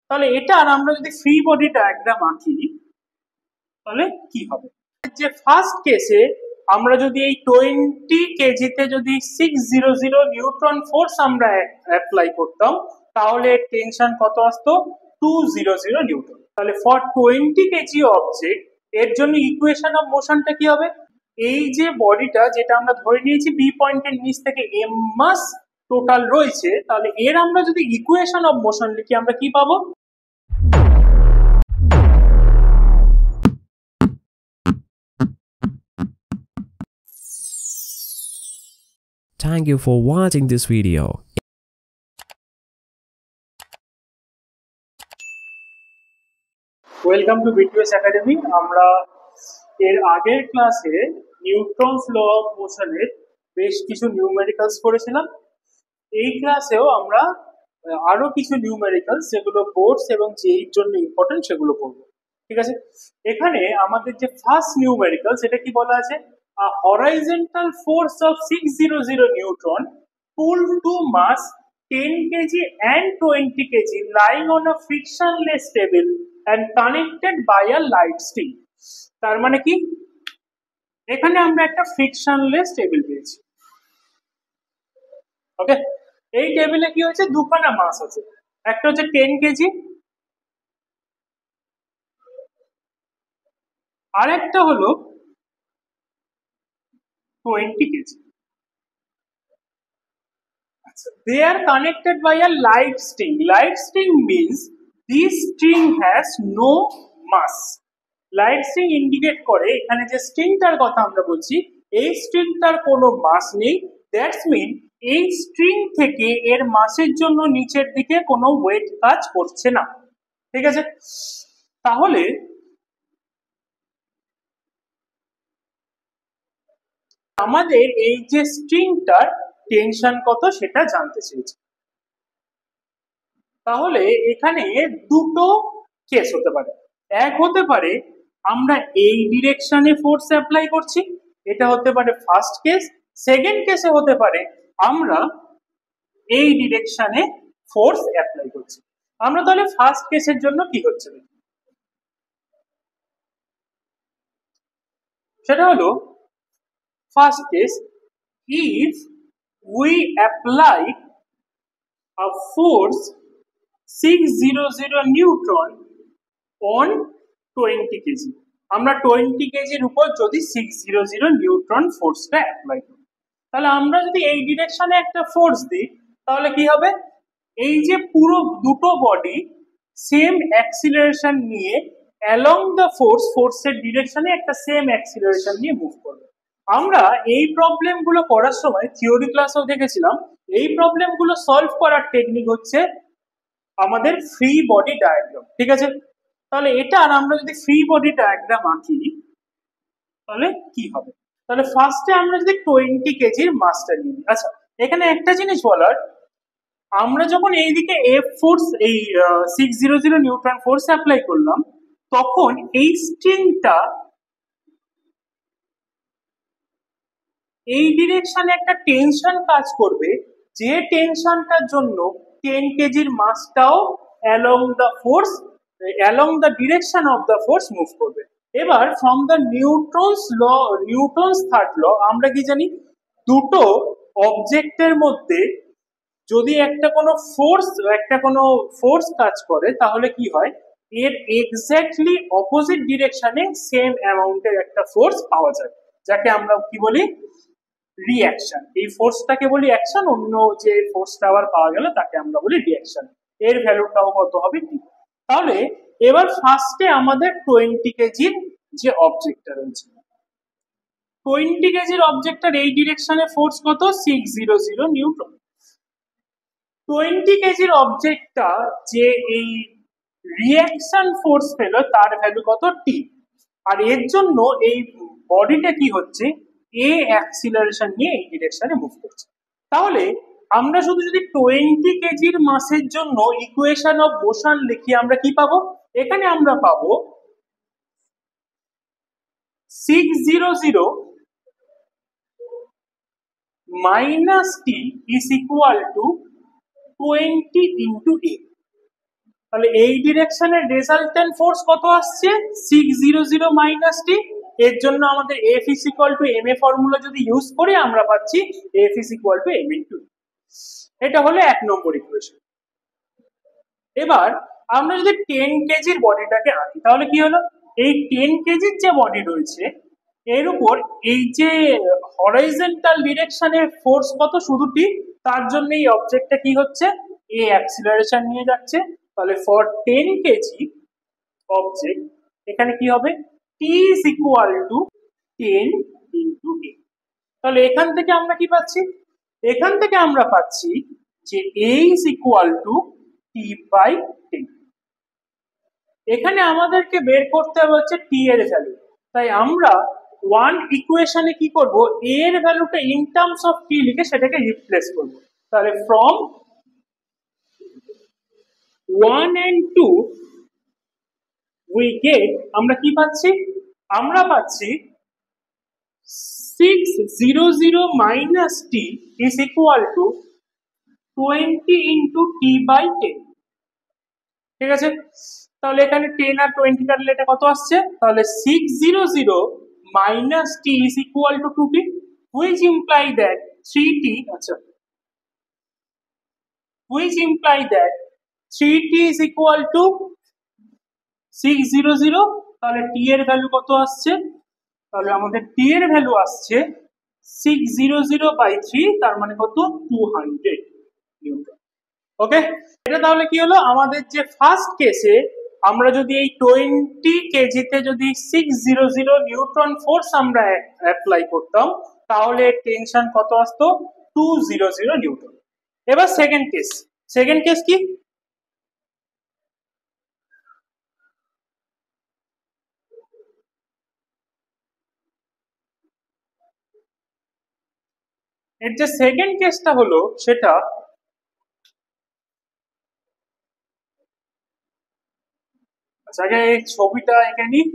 তাহলে এটার আমরা যদি ফ্রি বডি ডায়াগ্রাম আঁকি তাহলে কি হবে, যে ফার্স্ট কেসে আমরা যদি এই 20 কেজিতে যদি 600 নিউটন ফোর্স আমরা অ্যাপ্লাই করতাম তাহলে টেনশন কত আসতো 200 নিউটন। তাহলে ফর 20 কেজি অবজেক্ট এর জন্য ইকুয়েশন অফ মোশনটা কি হবে, এই যে বডিটা যেটা আমরা ধরে নিয়েছি বি পয়েন্টের নিচ থেকে এম মাস টোটাল রয়েছে, তাহলে এর আমরা যদি ইকুয়েশন অফ মোশন লিখি আমরা কি পাবো, Thank you for watching this video. Welcome to BTS academy. আমরা এর আগের ক্লাসে নিউটনস ল অফ মোশনের বেশ কিছু নিউমেরিক্যালস করেছিলাম। এই ক্লাসেও আমরা আরো কিছু নিউমেরিক্যালস যেগুলো বোর্ডস এবং জেইর জন্য ইম্পর্টেন্ট সেগুলো করবো। ঠিক আছে, এখানে আমাদের যে ফার্স্ট নিউমেরিক্যাল সেটা কি বলা আছে, a horizontal force of 600 newton pulled to mass 10 kg and 20 kg lying on a frictionless table and connected by a light string। তার মানে কি, এখানে আমরা একটা ফ্রিকশনলেস টেবিল পেয়েছি। ওকে, এই টেবিলে কি হচ্ছে, দুখানা মাস আছে, একটা হচ্ছে 10 কেজি আর একটা হলো 20 KG. They are connected by a light string. Light string means this string has no mass. Light string indicate করে এখানে যে স্ট্রিংটার কথা আমরা বলছি এই স্ট্রিংটার কোনো মাস নেই। দ্যাটস মিন এই স্ট্রিং থেকে এর মাসের জন্য নিচের দিকে কোনো ওয়েট কাজ করছে না। ঠিক আছে, তাহলে আমাদের এই যে স্ট্রিংটার টেনশন কত সেটা জানতে চেয়েছি। তাহলে এখানে দুটো কেস হতে পারে, এক হতে পারে আমরা এই ডিরেকশনে ফোর্স অ্যাপ্লাই করছি, এটা হতে পারে ফার্স্ট কেস। সেকেন্ড কেসে হতে পারে আমরা এই ডিরেকশনে ফোর্স অ্যাপ্লাই করছি। আমরা তাহলে ফার্স্ট কেসের জন্য কি হচ্ছে সেটা হলো, first case, if we apply a force 600 Newton on 20 KG, আমরা 20 কেজির উপর যদি 600 নিউটন ফোর্সটা অ্যাপ্লাই করি তাহলে আমরা যদি এই ডিরেকশনে একটা ফোর্স দিই তাহলে কি হবে, এই যে পুরো দুটো বডি সেম অ্যাক্সিলারেশন নিয়ে অ্যালং দ্য ফোর্সের ডিরেকশনে একটা সেম অ্যাক্সিলারেশন নিয়ে মুভ করবে। আমরা এই প্রবলেমগুলো করার সময় থিওরি ক্লাসেও দেখেছিলাম, এই প্রবলেমগুলো সলভ করার টেকনিক হচ্ছে আমাদের ফ্রি বডি ডায়াগ্রাম। ঠিক আছে, তাহলে এটা আর আমরা যদি ফ্রি বডি ডায়াগ্রাম আঁকি তাহলে কি হবে, তাহলে ফার্স্টে আমরা যদি 20 কেজির মাসটা নিই। আচ্ছা, এখানে একটা জিনিস বলার, আমরা যখন এইদিকে এফ ফোর্স এই 600 নিউটন ফোর্স অ্যাপ্লাই করলাম তখন এই স্ট্রিংটা এই ডিরেকশনে একটা টেনশন কাজ করবে, যে টেনশনটার জন্য 10 কেজির মাসটাও along the direction of the force move করবে। এবার from the Newton's third law আমরা কি জানি, দুটো অবজেক্টের মধ্যে যদি একটা কোনো ফোর্স কাজ করে তাহলে কি হয়, এর এক্স্যাক্টলি অপোজিট ডিরেকশনে সেম অ্যামাউন্টের একটা ফোর্স পাওয়া যায়, যাকে আমরা কি বলি রিঅ্যাকশন। এই ফোর্সটাকে বলি অ্যাকশন, অন্য যে ফোর্সটা আবার পাওয়া গেল তাকে আমরা বলি রিঅ্যাকশন। এর ভ্যালুটাও কত হবে টি। তাহলে এবার ফার্স্টে আমাদের 20 কেজির যে অবজেক্টটা রয়েছে, 20 কেজির অবজেক্টটার এই ডিরেকশনে ফোর্স কত 600 নিউটন। 20 কেজির অবজেক্টটা যে এই রিঅ্যাকশন ফোর্স পেল তার ভ্যালু কত টি, আর এর জন্য এই বডিটা কি হচ্ছে এ অ্যাক্সিলারেশন নিয়ে এই ডিরেকশনে মুভ করছে। তাহলে আমরা শুধু যদি 20 কেজির মাসের জন্য ইকুয়েশন অফ মোশন লিখি আমরা কি পাবো, এখানে আমরা পাবো 600 minus T is equal to 20 into A. তাহলে এই ডিরেকশনের রেজাল্টেন্ট ফোর্স কত আসছে 600 মাইনাস টি। এর জন্য আমাদের F is equal to ma formula যদি ইউজ করি আমরা পাচ্ছি F is equal to m into E। এটা হলো 1 নম্বর ইকুয়েশন। এবার আমরা যদি 10 কেজির বডিটাকে আঁকি তাহলে কি হলো, এই 10 কেজির যে বডি রয়েছে এর উপর এই যে হরাইজন্টাল ডিরেকশনে ফোর্স কত শুধু টি, তার জন্য এই অবজেক্টটা কি হচ্ছে এ অ্যাক্সিলারেশন নিয়ে যাচ্ছে। তাহলে ফর 10 কেজি অবজেক্ট এখানে কি হবে টি is equal two 10 into A. তাহলে এখান থেকে আমরা কি পাচ্ছি, এখান থেকে আমরা পাচ্ছি যে A is equal to T by 10। এখানে আমাদেরকে বের করতে হবে হচ্ছে টি এর ভ্যালু, তাই আমরা ওয়ান ইকুয়েশনে কি করব এ এর ভ্যালুটা ইন টার্মস অফ টি লিখে সেটাকে রিপ্লেস করব। তাহলে ফ্রম 1 and 2 we get আমরা কি পাচ্ছি, আমরা পাচ্ছি 600 minus t is equal to 20 into t by 10। ঠিক আছে, তাহলে এখানে 10 আর 20 কাটলে এটা কত আসছে, তাহলে 600 minus t is equal to 2t, which imply that 3t, আচ্ছা, which imply that 3t is equal to 600। তাহলে t এর ভ্যালু কত আসছে, তাহলে আমাদের t এর ভ্যালু আসছে 600 বাই 3, তার মানে কত 200 নিউটন। ওকে, এটা তাহলে কি হলো, আমাদের যে ফার্স্ট কেসে আমরা যদি এই 20 কেজিতে যদি 600 নিউটন ফোর্স আমরা অ্যাপ্লাই করতাম তাহলে টেনশন কত আসতো 200 নিউটন। এবার সেকেন্ড কেস কি, এর যে সেকেন্ড কেসটা হলো সেটা আগে এই ছবিটা এঁকে নিই।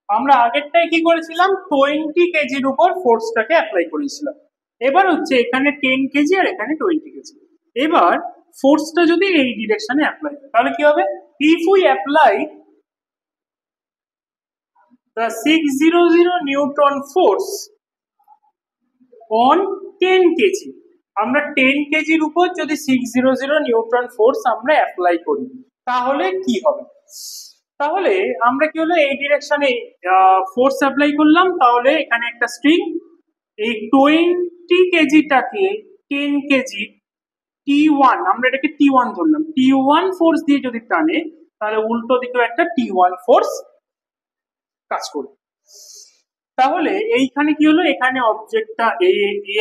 আমরা আগেরটাই কি করেছিলাম 20 কেজির উপর ফোর্সটাকে অ্যাপ্লাই করেছিলাম। এবার হচ্ছে এখানে 10 কেজি আর এখানে 20 কেজি। এবার ফোর্সটা যদি এই ডিরেকশনে অ্যাপ্লাই হয় তাহলে কি হবে, if we apply the 600 Newton force on 10 KG, আমরা 10 কেজির উপর যদি 600 নিউটন ফোর্স আমরা অ্যাপ্লাই করি তাহলে কি হবে, তাহলে আমরা কি হলো এই ডিরেকশনে ফোর্স অ্যাপ্লাই করলাম, তাহলে এখানে একটা স্ট্রিং এই 20 কেজিটাকে 10 কেজি T1, আমরা এটাকে T1 ধরলাম, T1 ফোর্স দিয়ে যদি টানে তাহলে উল্টো দিকেও একটা T1 ফোর্স কাজ করবে। তাহলে এইখানে কি হলো, এখানে অবজেক্টটা এ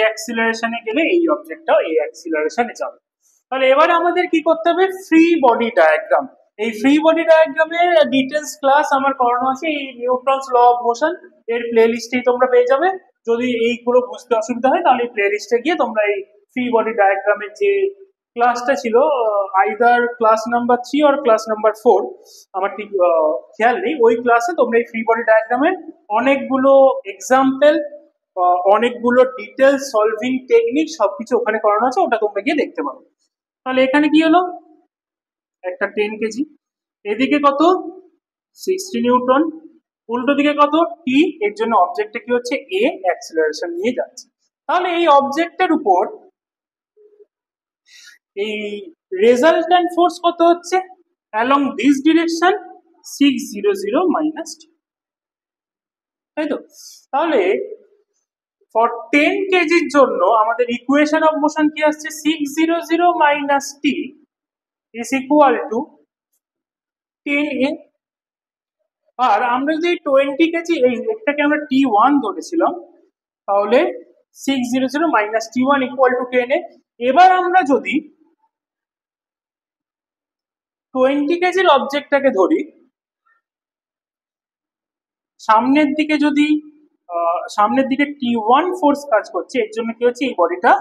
অ্যাক্সিলারেশনে গেলে এই অবজেক্টটাও এ অ্যাক্সিলারেশনে যাবে। তাহলে এবার আমাদের কি করতে হবে, ফ্রি বডি ডায়াগ্রাম, এই ফ্রি বডি ডায়াগ্রামের ডিটেলস ক্লাস আমার করানো আছে এই নিউটনস ল অফ মোশন এর প্লে লিস্টেই তোমরা পেয়ে যাবে। যদি এইগুলো বুঝতে অসুবিধা হয় তাহলে এই প্লে লিস্টে গিয়ে তোমরা এই ফ্রি বডি ডায়াগ্রামের যে ক্লাসটা ছিল আইদার ক্লাস নাম্বার 3 আর ক্লাস নাম্বার 4 আমার ঠিক খেয়াল নেই, ওই ক্লাসে তোমরা এই ফ্রি বডি ডায়াগ্রামের অনেকগুলো এক্সাম্পল অনেকগুলো ডিটেলস সলভিং টেকনিক সবকিছু ওখানে করানো আছে, ওটা তোমরা গিয়ে দেখতে পারো। তাহলে এখানে কি হলো, একটা 10 কেজি, এদিকে কত 60 নিউটন, উল্টো দিকে কত টি, এর জন্য অবজেক্টটা কি হচ্ছে এ অ্যাক্সিলারেশন নিয়ে যাচ্ছে। তাহলে এই অবজেক্টের উপর এই রেজাল্ট্যান্ট ফোর্স কত হচ্ছে অ্যালং দিস ডিরেকশন 600 মাইনাস টি, তাই তো। তাহলে ফর 10 কেজির জন্য আমাদের ইকুয়েশন অফ মোশন কি আসছে 600 minus T is equal two 10a। আর আমরা যদি 20 কেজি এই একটাকে আমরা T1 ধরেছিলাম তাহলে 600 minus T1 equal to 10a। এবার আমরা যদি 20 কেজির অবজেক্টটাকে ধরি, সামনের দিকে যদি সামনের দিকে T1 ফোর্স কাজ করছে, এর জন্য কি হচ্ছে এই বডিটা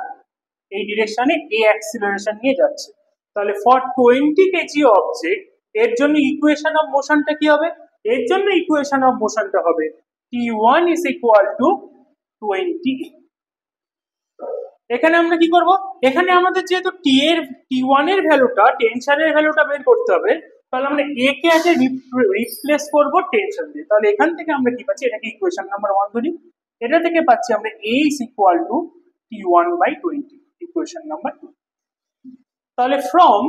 এই ডিরেকশনে এ অ্যাক্সিলারেশন নিয়ে যাচ্ছে। তাহলে ফর 20 কেজি অবজেক্ট এর জন্য ইকুয়েশন অফ মোশনটা কি হবে? এর জন্য ইকুয়েশন অফ মোশনটা হবে T1 is equal to 20। এখানে আমরা কি করব? এখানে আমাদের যেহেতু T1 এর ভ্যালুটা টেনশনের ভ্যালুটা বের করতে হবে, তাহলে আমরা a কে আগে রিপ্লেস করব টেনশন দিয়ে। তাহলে এখান থেকে আমরা কি পাচ্ছি? এটাকে ইকুয়েশন নাম্বার 1 ধরি। এটা থেকে পাচ্ছি আমরা a is equal to T1/20, equation number 2। তাহলে ফ্রম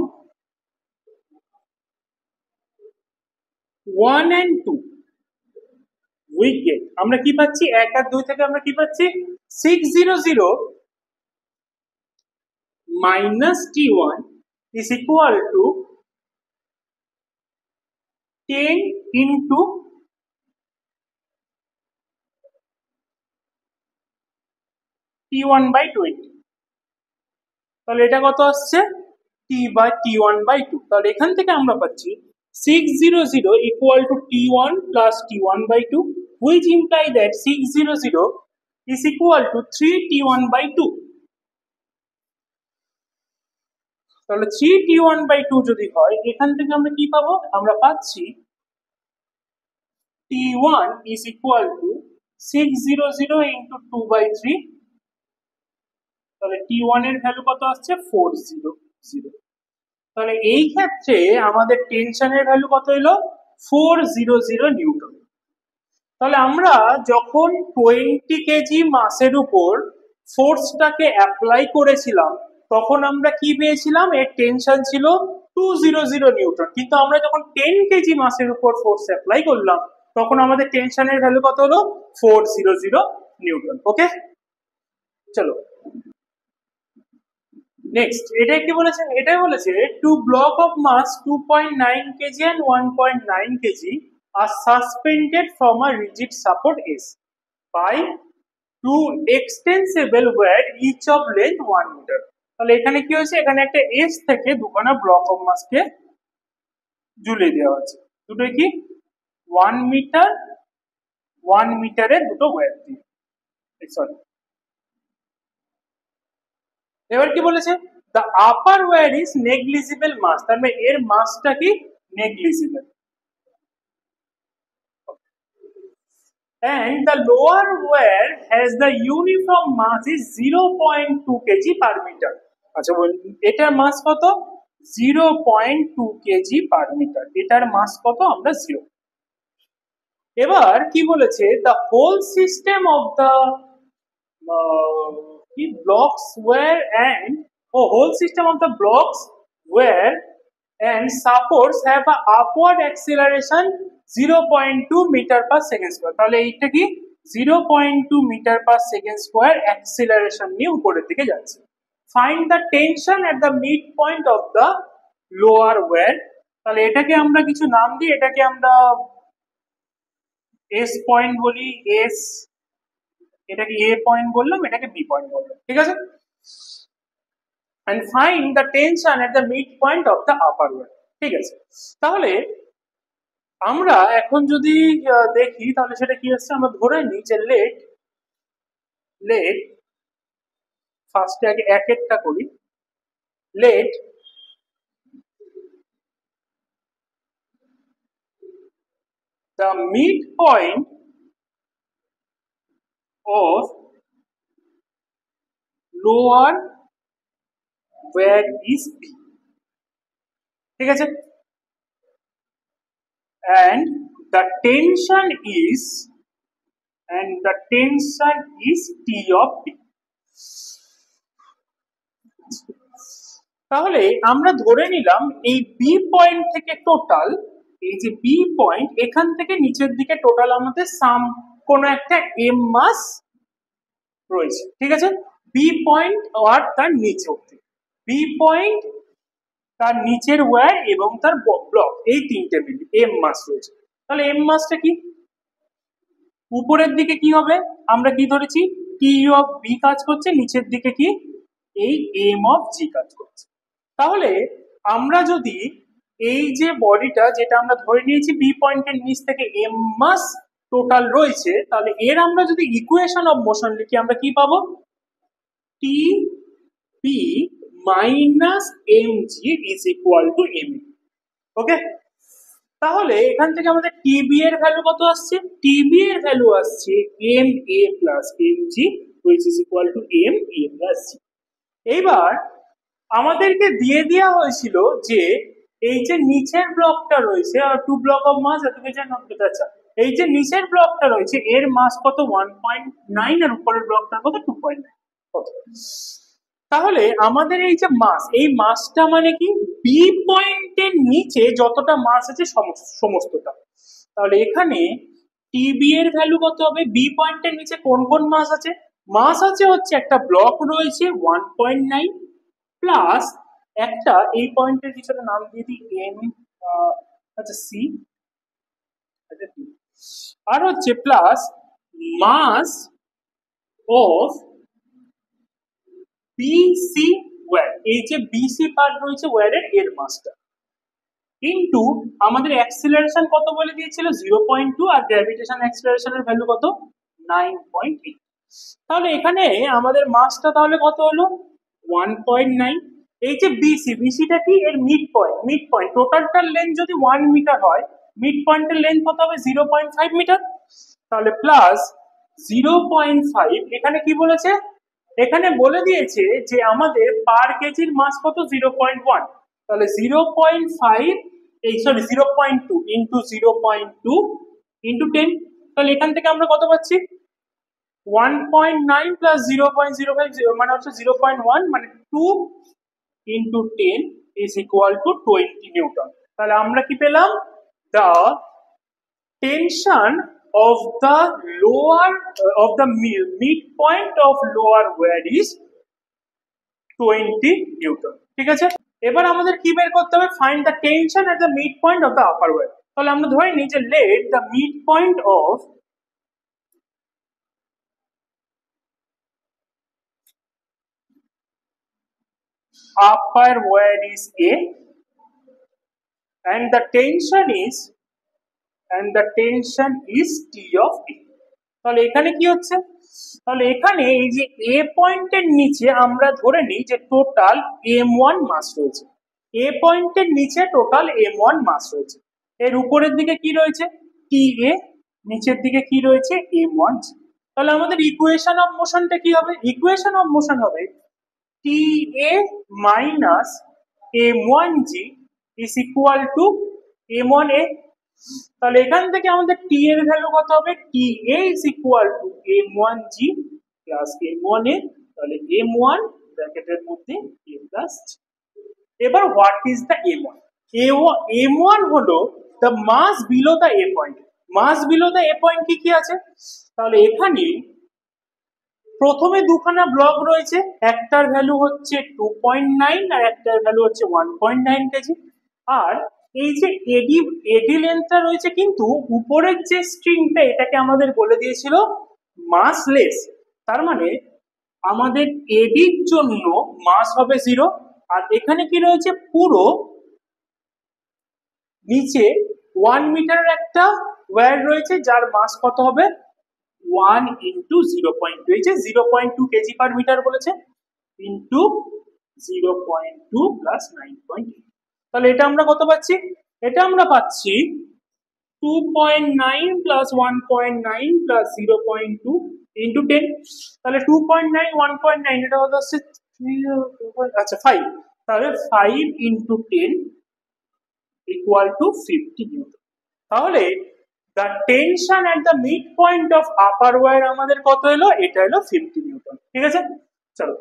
1 and 2 we get, আমরা কি পাচ্ছি? 1 আর 2 থেকে আমরা কি পাচ্ছি? 600 minus T1 is equal to 10 into T1/20। তাহলে এটা কত আসছে? T1/2। তাহলে এখান থেকে আমরা পাচ্ছি 600 equal to T1 plus T1/2, which imply that 600 is equal to 3T1/2। তাহলে 3T1/2 যদি হয়, এখান থেকে আমরা কি পাবো? আমরা পাচ্ছি T1 is equal to 600 into 2/3। তাহলে T1 এর ভ্যালু কত আসছে? 400। তাহলে এই ক্ষেত্রে আমাদের টেনশনের ভ্যালু কত হলো? 400 নিউটন। তাহলে আমরা যখন 20 কেজি মাসের উপর ফোর্সটাকে অ্যাপ্লাই করেছিলাম, তখন আমরা কি পেয়েছিলাম? এর টেনশন ছিল 200 নিউটন। কিন্তু আমরা যখন 10 কেজি মাসের উপর ফোর্স অ্যাপ্লাই করলাম, তখন আমাদের টেনশনের ভ্যালু কত হলো? 400 নিউটন। ওকে, চলো নেক্সট। এটা কি বলেছে? এটাই বলেছে two block of mass 2.9 kg and 1.9 kg are suspended from a rigid support S by two extensible wire each of length 1 meter। তাহলে এখানে কি হয়েছে? এখানে একটা S থেকে দুখানা ব্লক অফ মাসকে ঝুলিয়ে দেওয়া আছে। দুটো কি 1 মিটার 1 মিটারের দুটো ওয়্যার দিয়ে। সরি, এবার কি বলেছে? the upper wire is negligible mass, তার মানে এর মাসটা কি? negligible, and the lower wire has the uniform mass is 0.2 kg per meter। আচ্ছা, এটার মাস কত? 0.2 kg per meter। এটার মাস কত? আমরা 0। এবার কি বলেছে? the whole system of the blocks were and whole system of the blocks were and supports have a upward acceleration 0.2 meter per second square। তাহলে এইটা কি 0.2 meter per second square acceleration নিয়ে উপরের দিকে যাচ্ছে। find the tension at the midpoint of the lower wire। তাহলে এটাকে আমরা কিছু নাম দিই। এটাকে আমরা S পয়েন্ট বলি, S, এটাকে A পয়েন্ট বললাম, এটাকে B পয়েন্ট বললাম, ঠিক আছে? and find the tension at the midpoint of the upper wire। ঠিক আছে, তাহলে আমরা এখন যদি দেখি, তাহলে সেটা কি হচ্ছে? আমরা ধরে নিই যে লেট ফার্স্টে আগে এক একটা করি। Let the midpoint of lower wire is B। ঠিক আছে, and the tension is T of B। তাহলে আমরা ধরে নিলাম এই বি পয়েন্ট থেকে টোটাল, এই যে বি পয়েন্ট, এখান থেকে নিচের দিকে টোটাল আমাদের সাম কোন একটা এম মাস রয়েছে। ঠিক আছে, বি পয়েন্ট আর তার নিচে অবধি, বি পয়েন্ট, তার নিচের ওয়্যার এবং তার ব্লক, এই তিনটে মিলে এম মাস রয়েছে। তাহলে এম মাসটা কি? উপরের দিকে কি হবে? আমরা কি ধরেছি? টি অফ বি কাজ করছে, নিচের দিকে কি? এই এম অফ জি কাজ করছে। তাহলে আমরা যদি এই যে বডিটা, যেটা আমরা ধরে নিয়েছি বি পয়েন্টের নিচ থেকে এম মাস টোটাল রয়েছে, তাহলে এর আমরা যদি ইকুয়েশন অফ মোশন লিখি, আমরা কি পাবো? T P minus mg is equal two ma। ওকে, তাহলে এখান থেকে আমাদের টিবি এর ভ্যালু কত আসছে? টিবি এর ভ্যালু আসছে ma plus mg which is equal to ma plus g। এইবার আমাদেরকে দিয়ে দেওয়া হয়েছিল যে এই যে নিচের ব্লকটা রয়েছে আর two block of mass education of data, এই যে নিচের ব্লকটা রয়েছে এর মাস কত 1.9 আর উপরের ব্লকটার কত 2.9 কত। তাহলে আমাদের এই যে মাস, এই মাসটা মানে কি বি পয়েন্টের নিচে যতটা মাস আছে সমস্তটা। তাহলে এখানে টিবি এর ভ্যালু কত হবে? বি পয়েন্টের নিচে কোন কোন মাস আছে? মাস আছে হচ্ছে একটা ব্লক রয়েছে 1.9 প্লাস একটা এই পয়েন্টের পিছনে নাম দিয়ে দিই এম, আচ্ছা সি, আর হচ্ছে plus mass of BC wire, এই যে বিসি পার্ট রয়েছে ওয়্যারের এর মাসটা ইনটু আমাদের অ্যাক্সিলারেশন কত বলে দিয়েছিল 0.2 আর গ্র্যাভিটেশন অ্যাক্সিলারেশনের ভ্যালু কত 9.8। তাহলে এখানে আমাদের মাসটা তাহলে কত হলো 1.9। এই যে বিসি, বিসিটা কি এর মিড পয়েন্ট, মিড পয়েন্ট টোটালটার লেন্থ যদি 1 মিটার হয় মিড পয়েন্টের লেন্থ কত হবে 0.5 মিটার। তাহলে প্লাস 0.5, এখানে কি বলেছে? এখানে বলে দিয়েছে যে আমাদের পার কেজির মাস কত 0.1। তাহলে 0.5 এই সরি 0.2 ইন্টু 0.2 ইন্টু 10। তাহলে এখান থেকে আমরা কত পাচ্ছি 1.9 প্লাস 0.05 মানে হচ্ছে 0.1 মানে 2 into 10 is equal to 20 Newton. তাহলে আমরা কি পেলাম? The tension of the lower of the midpoint of lower wear is 20 Newton. ঠিক আছে, এবার আমাদের কি বের করতে হবে? Find the tension at the midpoint of the upper wear। তাহলে আমরা ধরে নিই যে let the midpoint of upper wear is A and the tension is T of A। তাহলে এখানে কি হচ্ছে? তাহলে এখানে এই যে এ পয়েন্টের নিচে আমরা ধরে নিই যে টোটাল m1 মাস রয়েছে, এ পয়েন্টের নিচে টোটাল m1 মাস রয়েছে, এর উপরের দিকে কি রয়েছে TA, নিচের দিকে কি রয়েছে m1। তাহলে আমাদের ইকুয়েশন অফ মোশনটা কি হবে? ইকুয়েশন অফ মোশন হবে TA minus m1g is equal two m1a। তাহলে এখান থেকে আমাদের টি এর ভ্যালু কত হবে? TA is equal to m1g plus m1a। তাহলে m1 ব্র্যাকেটের মধ্যে a প্লাস g। এবার what is the m1? m1 হলো the mass below the a point. Mass below the a point কি কি আছে? তাহলে এখানে প্রথমে দুখানা ব্লক রয়েছে, একটার ভ্যালু হচ্ছে 2.9 আর একটার ভ্যালু হচ্ছে 1.9 কেজি। আর এই যে এডি লেন্থটা রয়েছে কিন্তু উপরের যে স্ট্রিংটা এটাকে আমাদের বলে দিয়েছিল মাসলেস। তার মানে আমাদের এডির জন্য মাস হবে 0। আর এখানে কি রয়েছে পুরো নিচে 1 মিটারের একটা ওয়্যার রয়েছে যার মাস কত হবে 1 ইন্টু 0.2, এই যে 0.2 কেজি পার মিটার বলেছে ইন্টু 0.2 প্লাস 9.8। তাহলে এটা আমরা কত পাচ্ছি? এটা আমরা পাচ্ছি 2.9 প্লাস 1.9 প্লাস 0.2 ইন্টু 10। তাহলে 2.9 1.9 এটা কত আসছে? আচ্ছা 5। তাহলে 5 ইন্টু 10 ইকুয়াল টু 50 নিউটন। তাহলে the tension at the midpoint of upper wire আমাদের কত এলো? এটা এলো 50 নিউটন। ঠিক আছে, চলো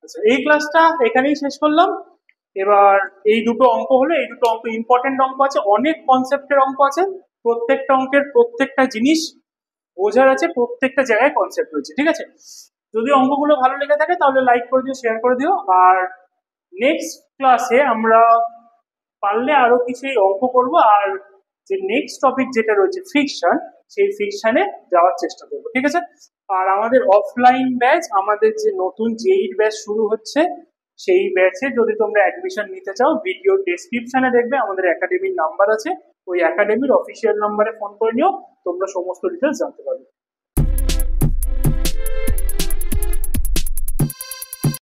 আচ্ছা এই ক্লাসটা এখানেই শেষ করলাম। এবার এই দুটো অঙ্ক হলো, এই দুটো অঙ্ক ইম্পর্টেন্ট অঙ্ক আছে, অনেক কনসেপ্টের অঙ্ক আছে, প্রত্যেকটা অঙ্কের প্রত্যেকটা জিনিস বোঝার আছে, প্রত্যেকটা জায়গায় কনসেপ্ট রয়েছে। ঠিক আছে, যদি অঙ্কগুলো ভালো লেগে থাকে তাহলে লাইক করে দিও, শেয়ার করে দিও। আর নেক্সট ক্লাসে আমরা পারলে আরো কিছু অঙ্ক করব, আর যে নেক্সট টপিক যেটা রয়েছে ফ্রিকশন, সেই ফ্রিকশনে যাওয়ার চেষ্টা করবো। ঠিক আছে, আর আমাদের অফলাইন ব্যাচ, আমাদের যে নতুন জেইড ব্যাচ শুরু হচ্ছে সেই ব্যাচে যদি তোমরা অ্যাডমিশন নিতে চাও ভিডিও ডেসক্রিপশনে দেখবে আমাদের একাডেমির নাম্বার আছে, ওই একাডেমির অফিসিয়াল নাম্বারে ফোন করে নিও, তোমরা সমস্ত ডিটেলস জানতে পারবে।